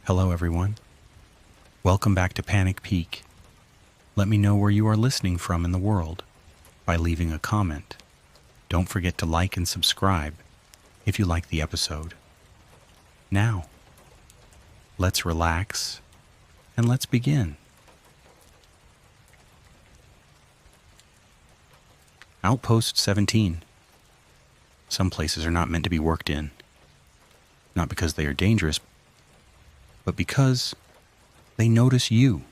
Hello, everyone. Welcome back to Panik Peak. Let me know where you are listening from in the world by leaving a comment. Don't forget to like and subscribe if you like the episode. Now, let's relax and let's begin. Outpost 17. Some places are not meant to be worked in. Not because they are dangerous, but because they notice you.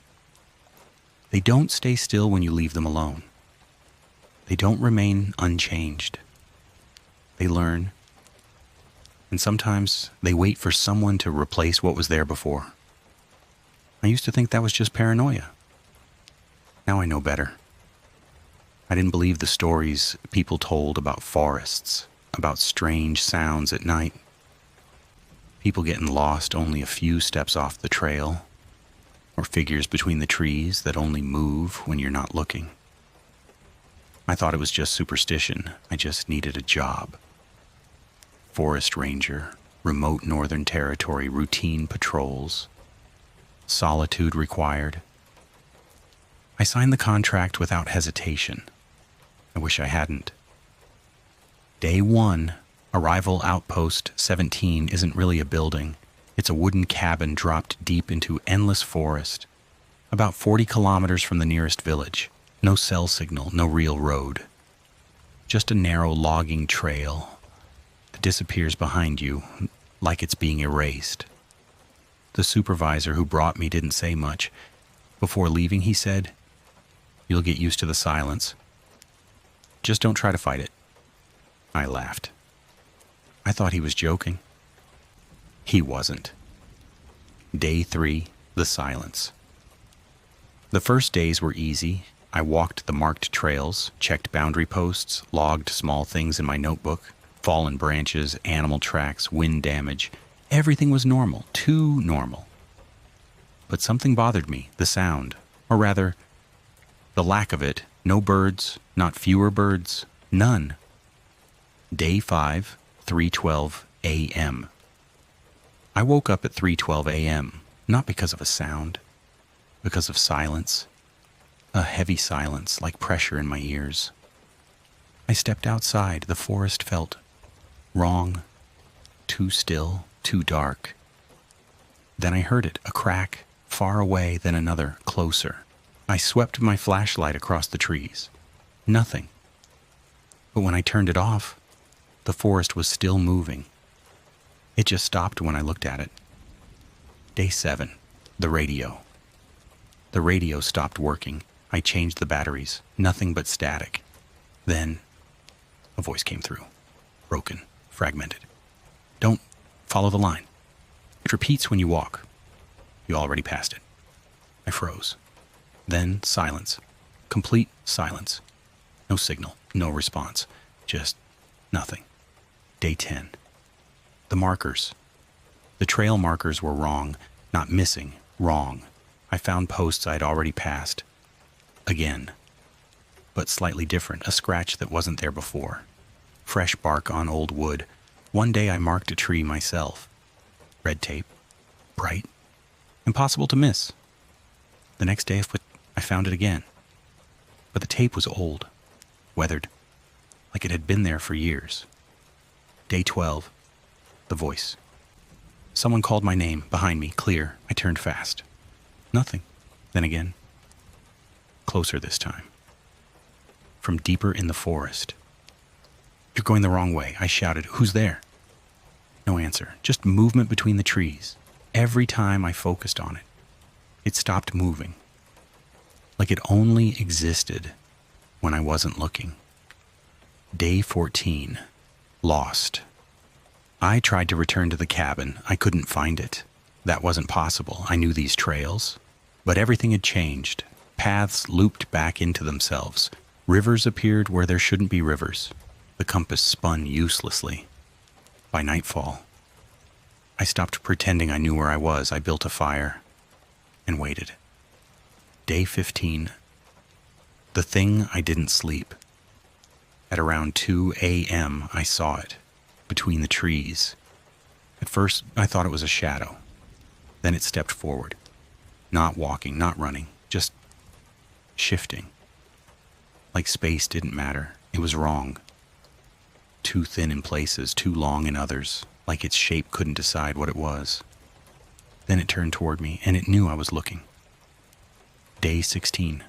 They don't stay still when you leave them alone. They don't remain unchanged. They learn, and sometimes they wait for someone to replace what was there before. I used to think that was just paranoia. Now I know better. I didn't believe the stories people told about forests, about strange sounds at night. People getting lost only a few steps off the trail, or figures between the trees that only move when you're not looking. I thought it was just superstition. I just needed a job. Forest ranger, remote northern territory, routine patrols, solitude required. I signed the contract without hesitation. I wish I hadn't. Day 1, Arrival Outpost 17 isn't really a building. It's a wooden cabin dropped deep into endless forest, about 40 kilometers from the nearest village. No cell signal, no real road. Just a narrow logging trail that disappears behind you like it's being erased. The supervisor who brought me didn't say much. Before leaving, he said, "You'll get used to the silence. Just don't try to fight it." I laughed. I thought he was joking. He wasn't. Day 3, the silence. The first days were easy. I walked the marked trails, checked boundary posts, logged small things in my notebook, fallen branches, animal tracks, wind damage. Everything was normal, too normal. But something bothered me, the sound, or rather, the lack of it. No birds, not fewer birds, none. Day 5, 3:12 a.m. I woke up at 3:12 a.m., not because of a sound, because of silence. A heavy silence, like pressure in my ears. I stepped outside. The forest felt wrong, too still, too dark. Then I heard it, a crack, far away, then another, closer. I swept my flashlight across the trees. Nothing. But when I turned it off, the forest was still moving. It just stopped when I looked at it. Day 7, the radio. The radio stopped working. I changed the batteries. Nothing but static. Then, a voice came through. Broken, fragmented. "Don't follow the line. It repeats when you walk. You already passed it." I froze. Then silence. Complete silence. No signal, no response. Just nothing. Day 10. The markers. The trail markers were wrong. Not missing, wrong. I found posts I'd already passed. Again. But slightly different, a scratch that wasn't there before. Fresh bark on old wood. One day I marked a tree myself. Red tape. Bright. Impossible to miss. The next day I found it again. But the tape was old. Weathered. Like it had been there for years. Day 12. The voice. Someone called my name, behind me, clear. I turned fast. Nothing. Then again. Closer this time. From deeper in the forest. "You're going the wrong way," I shouted. "Who's there?" No answer. Just movement between the trees. Every time I focused on it, it stopped moving. Like it only existed when I wasn't looking. Day 14. Lost. I tried to return to the cabin. I couldn't find it. That wasn't possible. I knew these trails. But everything had changed. Paths looped back into themselves. Rivers appeared where there shouldn't be rivers. The compass spun uselessly. By nightfall, I stopped pretending I knew where I was. I built a fire and waited. Day 15. The thing I didn't sleep. At around 2 a.m., I saw it, between the trees. At first, I thought it was a shadow. Then it stepped forward. Not walking, not running, just shifting. Like space didn't matter. It was wrong. Too thin in places, too long in others, like its shape couldn't decide what it was. Then it turned toward me, and it knew I was looking. Day 16.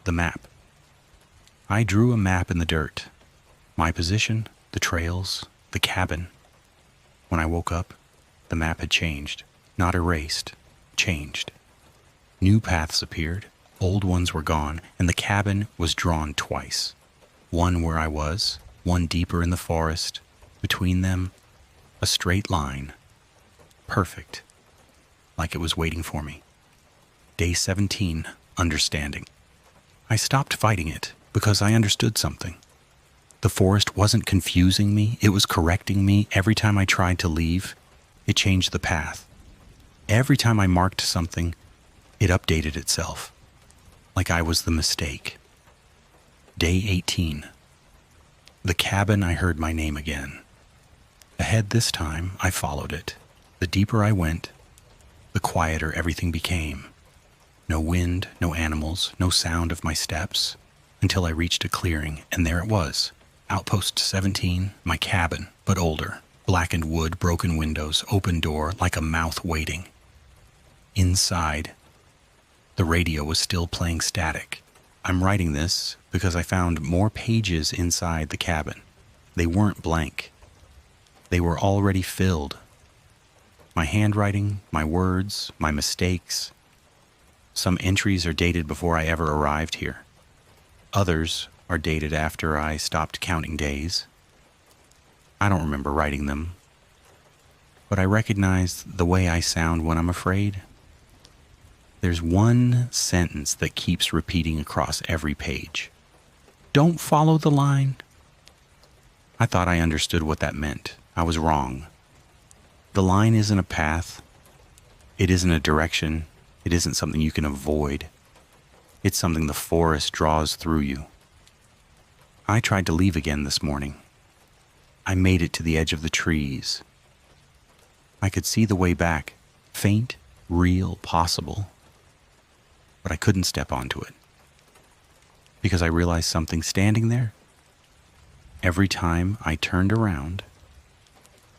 The map. I drew a map in the dirt. My position, the trails, the cabin. When I woke up, the map had changed. Not erased, changed. New paths appeared, old ones were gone, and the cabin was drawn twice. One where I was, one deeper in the forest. Between them, a straight line. Perfect. Like it was waiting for me. Day 17, understanding. I stopped fighting it because I understood something. The forest wasn't confusing me, it was correcting me. Every time I tried to leave, it changed the path. Every time I marked something, it updated itself. Like I was the mistake. Day 18. The cabin, I heard my name again. Ahead this time, I followed it. The deeper I went, the quieter everything became. No wind, no animals, no sound of my steps, until I reached a clearing, and there it was. Outpost 17, my cabin, but older. Blackened wood, broken windows, open door, like a mouth waiting. Inside, the radio was still playing static. I'm writing this because I found more pages inside the cabin. They weren't blank. They were already filled. My handwriting, my words, my mistakes. Some entries are dated before I ever arrived here. Others are dated after I stopped counting days. I don't remember writing them, but I recognize the way I sound when I'm afraid. There's one sentence that keeps repeating across every page. Don't follow the line. I thought I understood what that meant. I was wrong. The line isn't a path. It isn't a direction. It isn't something you can avoid. It's something the forest draws through you. I tried to leave again this morning. I made it to the edge of the trees. I could see the way back, faint, real, possible, but I couldn't step onto it because I realized something standing there. Every time I turned around,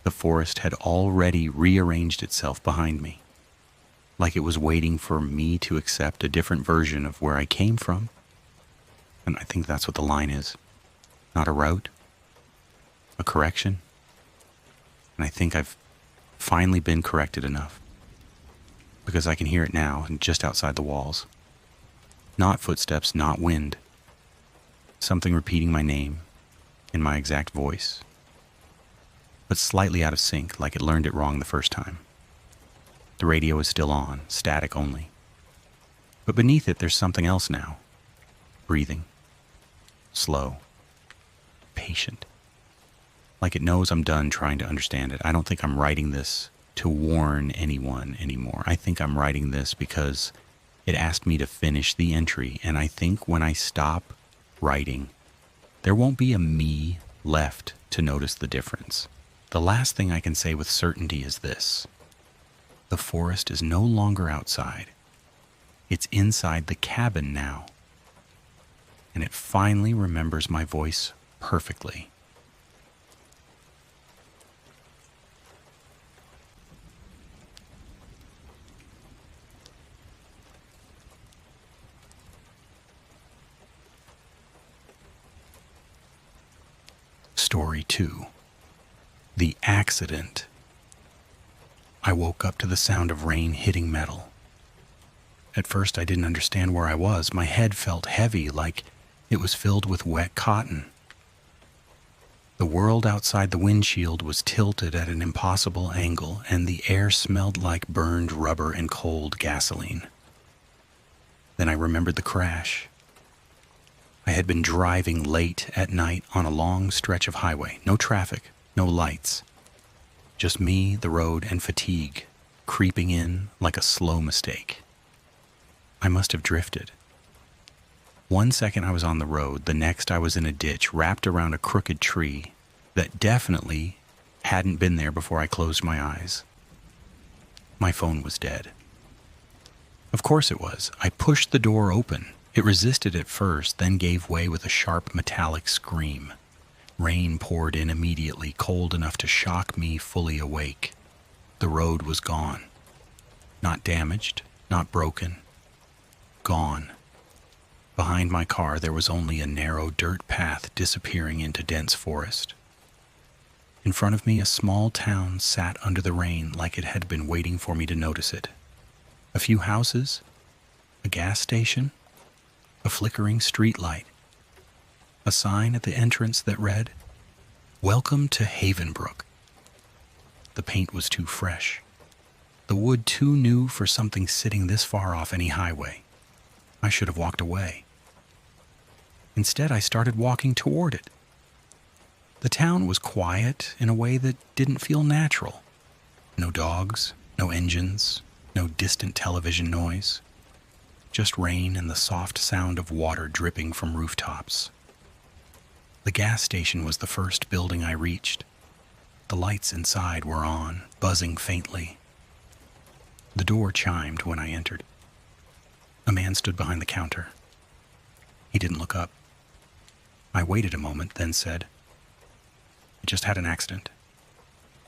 the forest had already rearranged itself behind me, like it was waiting for me to accept a different version of where I came from. And I think that's what the line is. Not a route, a correction. And I think I've finally been corrected enough because I can hear it now and just outside the walls. Not footsteps, not wind. Something repeating my name in my exact voice, but slightly out of sync, like it learned it wrong the first time. The radio is still on, static only. But beneath it, there's something else now. Breathing. Slow. Patient. Like it knows I'm done trying to understand it. I don't think I'm writing this to warn anyone anymore. I think I'm writing this because it asked me to finish the entry, and I think when I stop writing, there won't be a me left to notice the difference. The last thing I can say with certainty is this. The forest is no longer outside. It's inside the cabin now. And it finally remembers my voice perfectly. Story 2. The accident. I woke up to the sound of rain hitting metal. At first I didn't understand where I was. My head felt heavy, like it was filled with wet cotton. The world outside the windshield was tilted at an impossible angle, and the air smelled like burned rubber and cold gasoline. Then I remembered the crash. I had been driving late at night on a long stretch of highway. No traffic, no lights. Just me, the road, and fatigue creeping in like a slow mistake. I must have drifted. One second I was on the road, the next I was in a ditch wrapped around a crooked tree that definitely hadn't been there before I closed my eyes. My phone was dead. Of course it was. I pushed the door open. It resisted at first, then gave way with a sharp metallic scream. Rain poured in immediately, cold enough to shock me fully awake. The road was gone. Not damaged, not broken. Gone. Behind my car there was only a narrow dirt path disappearing into dense forest. In front of me a small town sat under the rain like it had been waiting for me to notice it. A few houses, a gas station, a flickering street light, a sign at the entrance that read, "Welcome to Havenbrook." The paint was too fresh. The wood too new for something sitting this far off any highway. I should have walked away. Instead, I started walking toward it. The town was quiet in a way that didn't feel natural. No dogs, no engines, no distant television noise. Just rain and the soft sound of water dripping from rooftops. The gas station was the first building I reached. The lights inside were on, buzzing faintly. The door chimed when I entered. A man stood behind the counter. He didn't look up. I waited a moment, then said, "I just had an accident.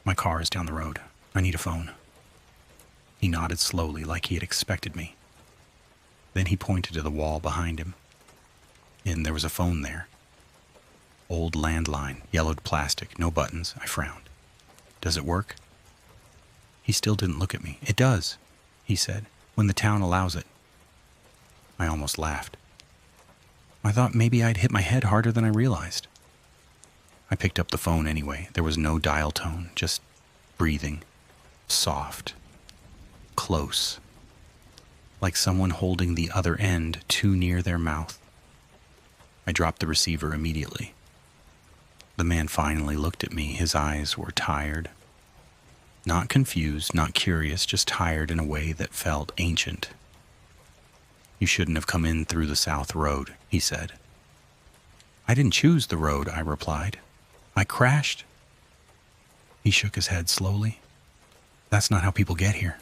My car is down the road. I need a phone." He nodded slowly like he had expected me. Then he pointed to the wall behind him. And there was a phone there. Old landline, yellowed plastic, no buttons. I frowned. "Does it work?" He still didn't look at me. "It does," he said, "when the town allows it." I almost laughed. I thought maybe I'd hit my head harder than I realized. I picked up the phone anyway. There was no dial tone, just breathing, soft, close, like someone holding the other end too near their mouth. I dropped the receiver immediately. The man finally looked at me. His eyes were tired. Not confused, not curious, just tired in a way that felt ancient. "You shouldn't have come in through the south road," he said. "I didn't choose the road," I replied. "I crashed." He shook his head slowly. "That's not how people get here."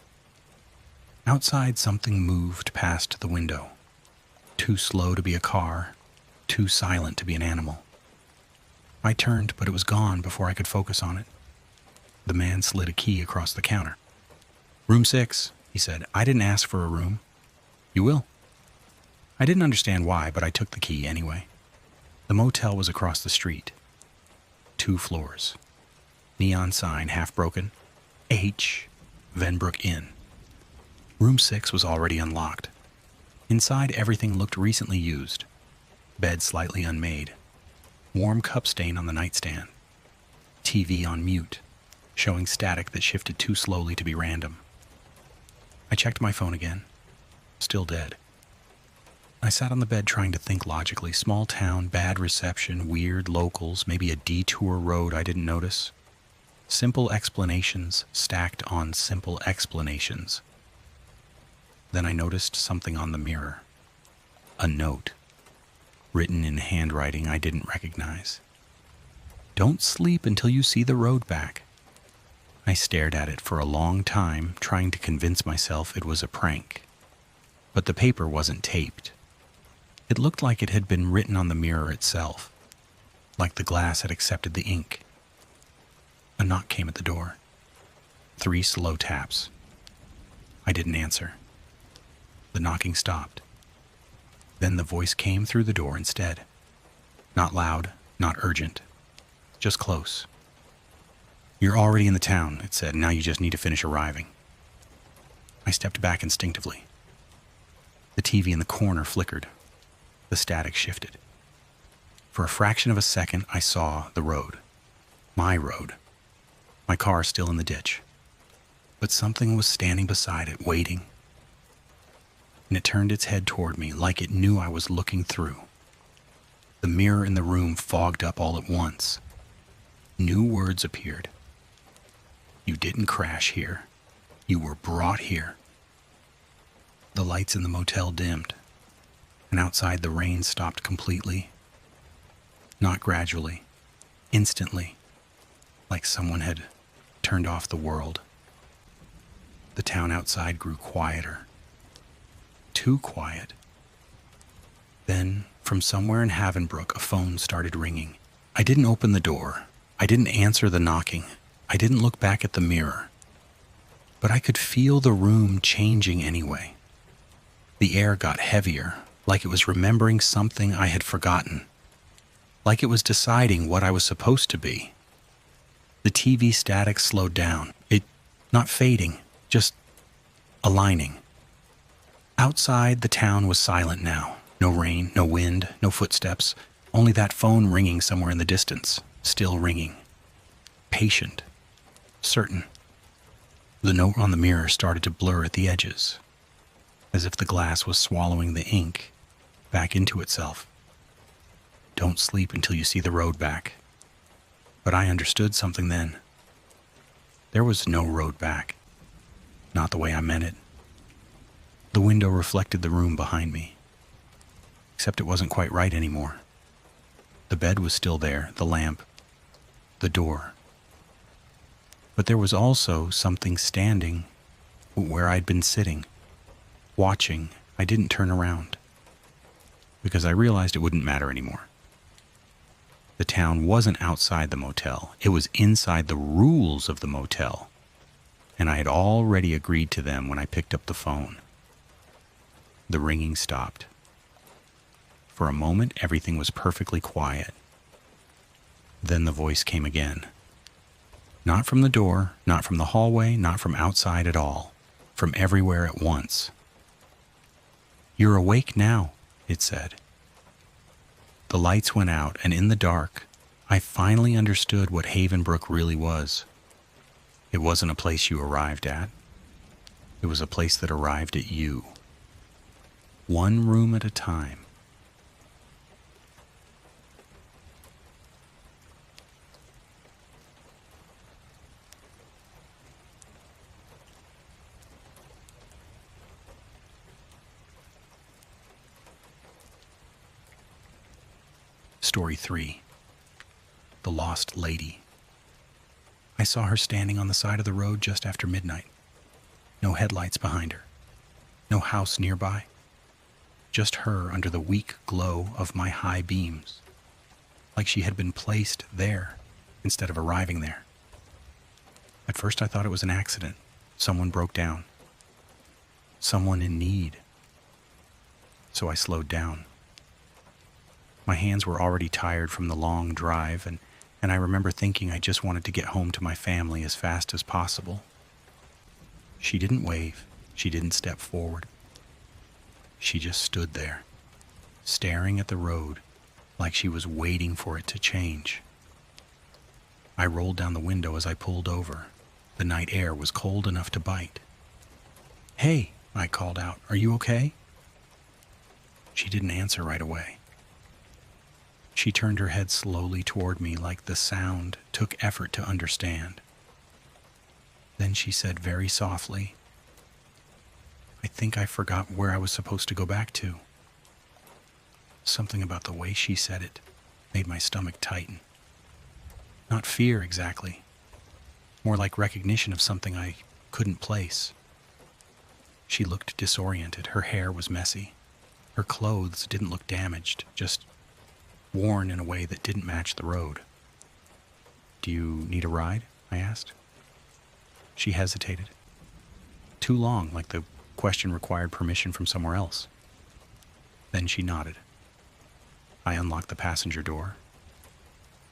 Outside, something moved past the window. Too slow to be a car, too silent to be an animal. I turned, but it was gone before I could focus on it. The man slid a key across the counter. "Room 6, he said. "I didn't ask for a room." "You will." I didn't understand why, but I took the key anyway. The motel was across the street. 2 floors. Neon sign, half broken. H. Venbrook Inn. Room 6 was already unlocked. Inside, everything looked recently used. Bed slightly unmade. Warm cup stain on the nightstand. TV on mute, showing static that shifted too slowly to be random. I checked my phone again. Still dead. I sat on the bed trying to think logically. Small town, bad reception, weird locals, maybe a detour road I didn't notice. Simple explanations stacked on simple explanations. Then I noticed something on the mirror. A note, written in handwriting I didn't recognize. "Don't sleep until you see the road back." I stared at it for a long time, trying to convince myself it was a prank. But the paper wasn't taped. It looked like it had been written on the mirror itself, like the glass had accepted the ink. A knock came at the door. 3 slow taps. I didn't answer. The knocking stopped. Then the voice came through the door instead. Not loud, not urgent, just close. "You're already in the town," it said. "Now you just need to finish arriving." I stepped back instinctively. The TV in the corner flickered. The static shifted. For a fraction of a second, I saw the road. My road. My car still in the ditch. But something was standing beside it, waiting. And it turned its head toward me, like it knew I was looking through. The mirror in the room fogged up all at once. New words appeared. "You didn't crash here. You were brought here." The lights in the motel dimmed, and outside the rain stopped completely. Not gradually, instantly, like someone had turned off the world. The town outside grew quieter. Too quiet. Then, from somewhere in Havenbrook, a phone started ringing. I didn't open the door. I didn't answer the knocking. I didn't look back at the mirror. But I could feel the room changing anyway. The air got heavier, like it was remembering something I had forgotten. Like it was deciding what I was supposed to be. The TV static slowed down. It, not fading, just aligning. Outside, the town was silent now. No rain, no wind, no footsteps. Only that phone ringing somewhere in the distance. Still ringing. Patient. Certain. The note on the mirror started to blur at the edges, as if the glass was swallowing the ink back into itself. Don't sleep until you see the road back. But I understood something then. There was no road back. Not the way I meant it. The window reflected the room behind me. Except it wasn't quite right anymore. The bed was still there, the lamp, the door. But there was also something standing where I'd been sitting, watching. I didn't turn around, because I realized it wouldn't matter anymore. The town wasn't outside the motel. It was inside the rules of the motel, and I had already agreed to them when I picked up the phone. The ringing stopped. For a moment, everything was perfectly quiet. Then the voice came again. Not from the door, not from the hallway, not from outside at all. From everywhere at once. "You're awake now," it said. The lights went out, and in the dark, I finally understood what Havenbrook really was. It wasn't a place you arrived at. It was a place that arrived at you. One room at a time. Story 3. The Lost Lady. I saw her standing on the side of the road just after midnight. No headlights behind her. No house nearby. Just her under the weak glow of my high beams. Like she had been placed there instead of arriving there. At first I thought it was an accident. Someone broke down. Someone in need. So I slowed down. My hands were already tired from the long drive, and I remember thinking I just wanted to get home to my family as fast as possible. She didn't wave. She didn't step forward. She just stood there, staring at the road like she was waiting for it to change. I rolled down the window as I pulled over. The night air was cold enough to bite. "Hey," I called out, "are you okay?" She didn't answer right away. She turned her head slowly toward me like the sound took effort to understand. Then she said very softly, "I think I forgot where I was supposed to go back to." Something about the way she said it made my stomach tighten. Not fear exactly, more like recognition of something I couldn't place. She looked disoriented. Her hair was messy. Her clothes didn't look damaged, just worn in a way that didn't match the road. "Do you need a ride?" I asked. She hesitated. Too long, like the question required permission from somewhere else. Then she nodded. I unlocked the passenger door.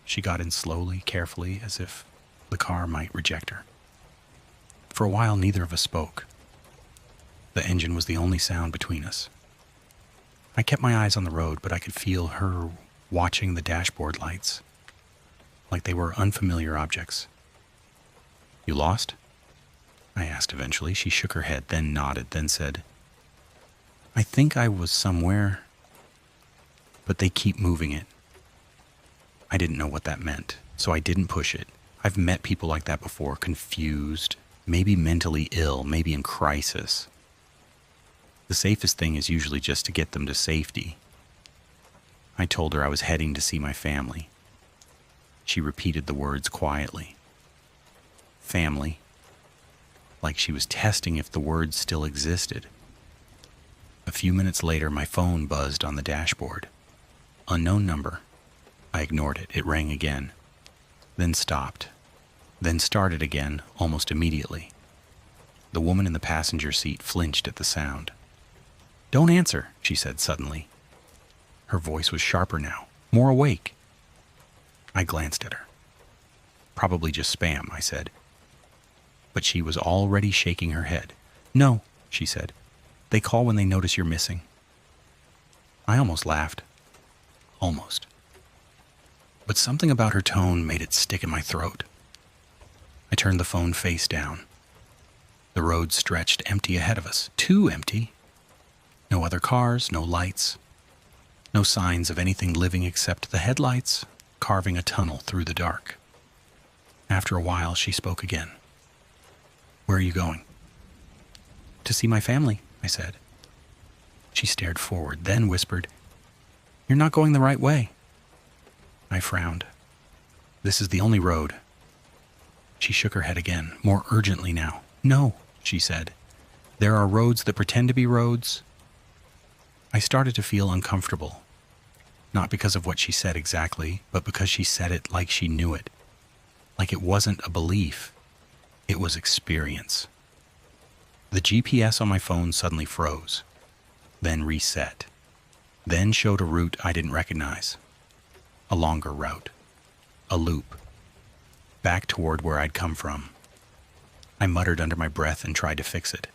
She got in slowly, carefully, as if the car might reject her. For a while, neither of us spoke. The engine was the only sound between us. I kept my eyes on the road, but I could feel her watching the dashboard lights, like they were unfamiliar objects. "You lost?" I asked eventually. She shook her head, then nodded, then said, "I think I was somewhere, but they keep moving it." I didn't know what that meant, so I didn't push it. I've met people like that before, confused, maybe mentally ill, maybe in crisis. The safest thing is usually just to get them to safety. I told her I was heading to see my family. She repeated the words quietly. Family. like she was testing if the words still existed. A few minutes later, my phone buzzed on the dashboard. Unknown number. I ignored it. It rang again, then stopped, then started again almost immediately. The woman in the passenger seat flinched at the sound. "Don't answer," she said suddenly. Her voice was sharper now, more awake. I glanced at her. "Probably just spam," I said. But she was already shaking her head. "No," she said. "They call when they notice you're missing." I almost laughed. Almost. But something about her tone made it stick in my throat. I turned the phone face down. The road stretched empty ahead of us, too empty. No other cars, no lights, no signs of anything living except the headlights carving a tunnel through the dark. After a while, she spoke again. "Where are you going?" "To see my family," I said. She stared forward, then whispered, "You're not going the right way." I frowned. "This is the only road." She shook her head again, more urgently now. "No," she said. "There are roads that pretend to be roads." I started to feel uncomfortable, not because of what she said exactly, but because she said it like she knew it. Like it wasn't a belief, it was experience. The GPS on my phone suddenly froze, then reset, then showed a route I didn't recognize. A longer route, a loop, back toward where I'd come from. I muttered under my breath and tried to fix it.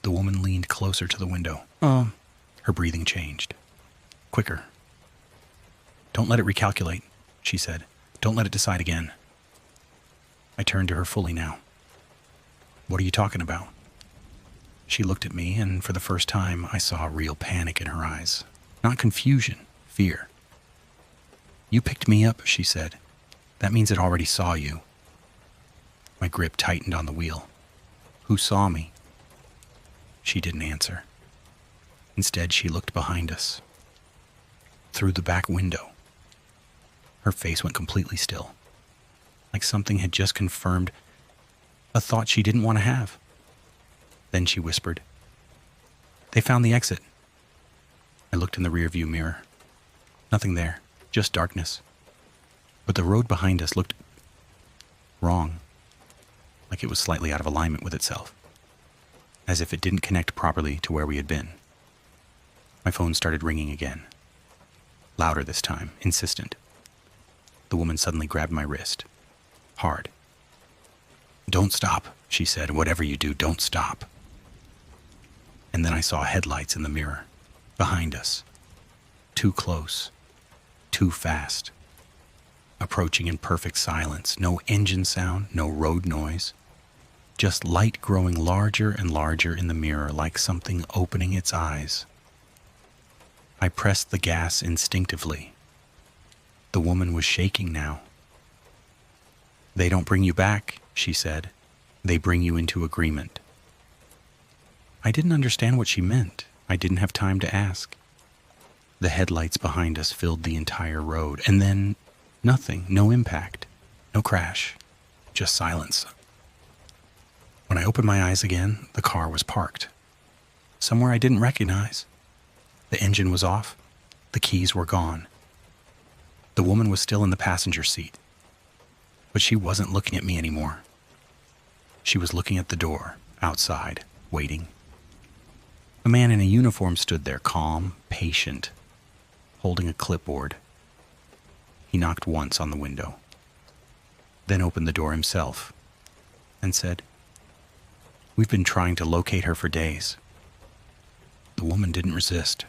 The woman leaned closer to the window. Her breathing changed. Quicker. "Don't let it recalculate," she said. "Don't let it decide again." I turned to her fully now. "What are you talking about?" She looked at me, and for the first time, I saw real panic in her eyes. Not confusion, fear. "You picked me up," she said. "That means it already saw you." My grip tightened on the wheel. "Who saw me?" She didn't answer. Instead, she looked behind us. Through the back window. Her face went completely still, like something had just confirmed a thought she didn't want to have. Then she whispered, "They found the exit." I looked in the rearview mirror. Nothing there, just darkness. But the road behind us looked wrong, like it was slightly out of alignment with itself, as if it didn't connect properly to where we had been. My phone started ringing again. Louder this time, insistent. The woman suddenly grabbed my wrist. Hard. "Don't stop," she said. "Whatever you do, don't stop." And then I saw headlights in the mirror, behind us. Too close. Too fast. Approaching in perfect silence. No engine sound, no road noise. Just light growing larger and larger in the mirror, like something opening its eyes. I pressed the gas instinctively. The woman was shaking now. "They don't bring you back," she said. "They bring you into agreement." I didn't understand what she meant. I didn't have time to ask. The headlights behind us filled the entire road, and then nothing, no impact, no crash, just silence. When I opened my eyes again, the car was parked. Somewhere I didn't recognize. The engine was off. The keys were gone. The woman was still in the passenger seat. But she wasn't looking at me anymore. She was looking at the door, outside, waiting. A man in a uniform stood there, calm, patient, holding a clipboard. He knocked once on the window, then opened the door himself and said, "We've been trying to locate her for days." The woman didn't resist.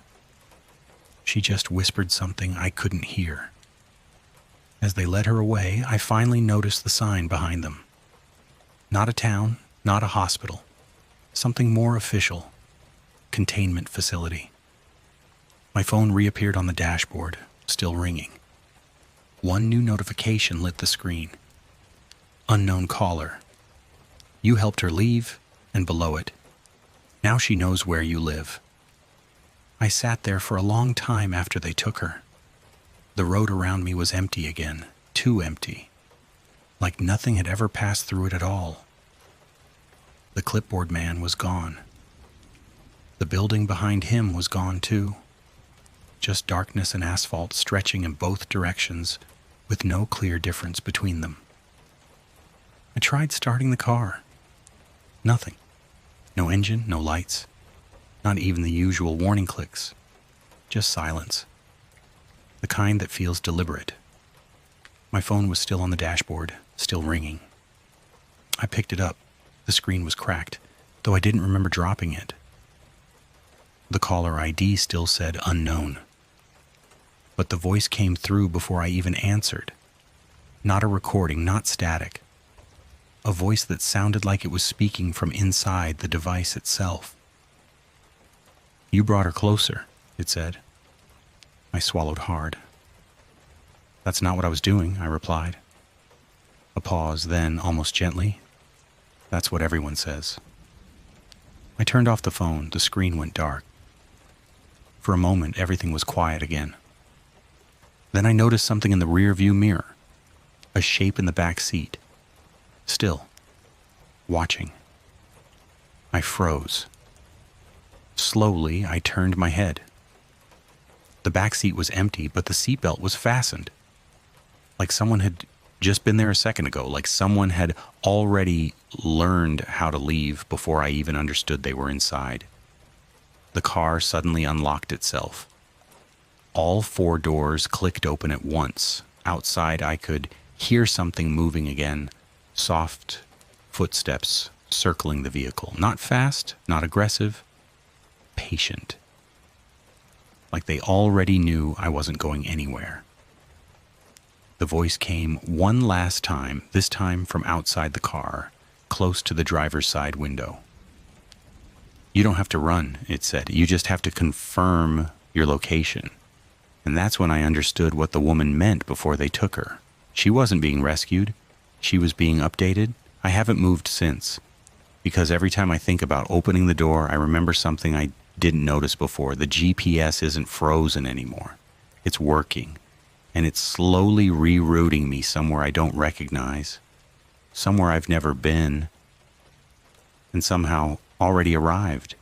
She just whispered something I couldn't hear. As they led her away, I finally noticed the sign behind them. Not a town, not a hospital. Something more official. Containment facility. My phone reappeared on the dashboard, still ringing. One new notification lit the screen. Unknown caller. You helped her leave, and below it, now she knows where you live. I sat there for a long time after they took her. The road around me was empty again, too empty, like nothing had ever passed through it at all. The clipboard man was gone. The building behind him was gone too. Just darkness and asphalt stretching in both directions with no clear difference between them. I tried starting the car. Nothing. No engine, no lights. Not even the usual warning clicks. Just silence. The kind that feels deliberate. My phone was still on the dashboard, still ringing. I picked it up. The screen was cracked, though I didn't remember dropping it. The caller ID still said unknown. But the voice came through before I even answered. Not a recording, not static. A voice that sounded like it was speaking from inside the device itself. "You brought her closer," it said. I swallowed hard. "That's not what I was doing," I replied. A pause, then, almost gently, "That's what everyone says." I turned off the phone. The screen went dark. For a moment, everything was quiet again. Then I noticed something in the rear-view mirror. A shape in the back seat. Still. Watching. I froze. Slowly, I turned my head. The back seat was empty, but the seatbelt was fastened. Like someone had just been there a second ago, like someone had already learned how to leave before I even understood they were inside. The car suddenly unlocked itself. All 4 doors clicked open at once. Outside, I could hear something moving again, soft footsteps circling the vehicle. Not fast, not aggressive, patient. Like they already knew I wasn't going anywhere. The voice came one last time, this time from outside the car, close to the driver's side window. "You don't have to run," it said. "You just have to confirm your location." And that's when I understood what the woman meant before they took her. She wasn't being rescued. She was being updated. I haven't moved since. Because every time I think about opening the door, I remember something I didn't notice before. The GPS isn't frozen anymore. It's working. And it's slowly rerouting me somewhere I don't recognize. Somewhere I've never been. And somehow already arrived.